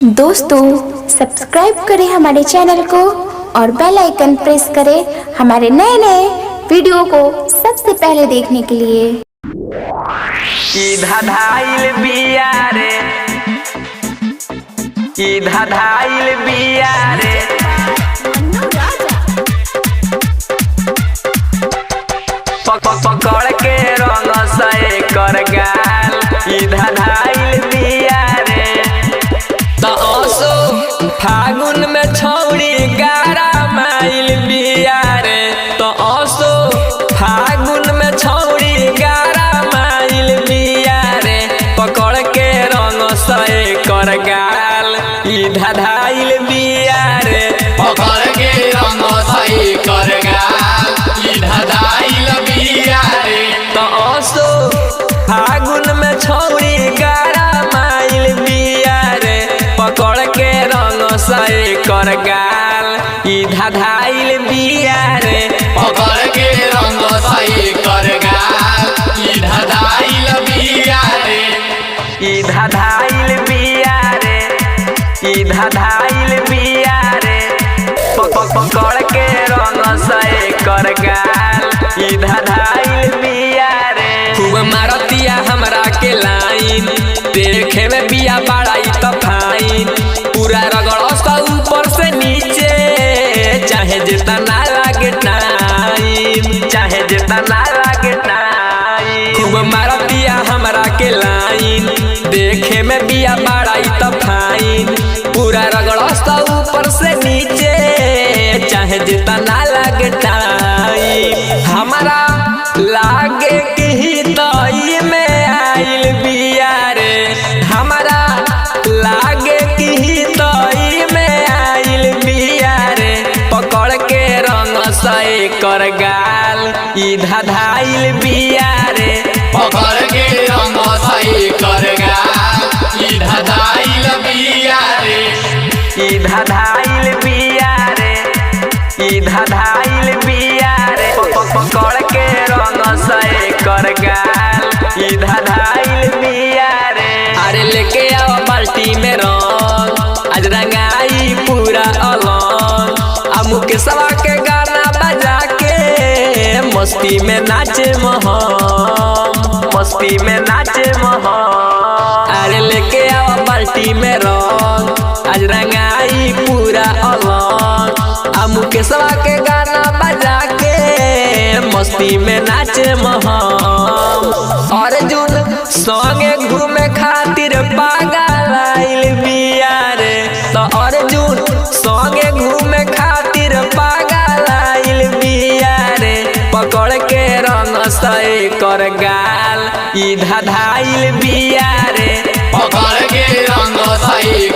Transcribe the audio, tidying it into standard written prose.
दोस्तों सब्सक्राइब करें हमारे चैनल को और बेल आइकन प्रेस करें हमारे नए नए वीडियो को सबसे पहले देखने के लिए। धाइल बिया रे, धाइल बिया रे, पकड़ के रंग से कर गाल, धाइल बिया रे। तो फागुन में छौड़ी 11 माइल बिया रे। तो फागुन में छौड़ी 11 माइल बिया रे। पकड़ के रंग से कर गाल, धाइल बिया रे। पकड़ के रंग से कर गाल, धाइल बिया रे। तो फागुन में छौड़ी 11 माइल बिया रे। पकड़ के रंग से कर गाल, धाइल बिया रे। पकड़ के रंग से कर गाल, धाइल बिया रे। धाइल बिया रे, धाइल बिया रे। पकड़ के रंग से कर गाल, धाइल बिया रे। खूब मारतिया हमरा के लाइन, देखे में बिया बड़ाई तो फाइन। पूरा रगड़ सा ऊपर से नीचे, चाहे जितना लागे टाइम, चाहे जितना लागे टाइम। खूब मारतिया हमरा के लाइन, देखे में बिया बड़ाई तो फाइन। पूरा रगड़ सा ऊपर से नीचे, चाहे जितना लागे टाइम। हमारा लागे कि तई में आइल बिया रे। हमारा लागे कि तई में आइल बिया रे। पकड़ के रंग से कर गाल, धाइल बिया रे। पकड़ के रंग से कर गाल, धाइल बिया रे। धाइल बिया रे, धाइल बिया रे। पकड़ के रंग से कर गाल, धाइल बिया रे। अरे लेके आओ बाल्टी में रंग, आज रंगाई पूरा अलग। मुके सवा के गाना बजा के, मस्ती में नाचे महम, मस्ती में नाचे महम। अरे लेके आओ बाल्टी में रंग, आज रंगाई पूरा अलग। मुके सवा के गाना बजा के, मस्ती में नाचे महम। अर्जुन संगे घूमे खातिर पागल आइल बिया रे। तो अर्जुन संगे घूमे खातिर पागल आइल बिया रे। पकड़ के रंग से कर गाल, धाइल बिया रे। पकड़ के रंग से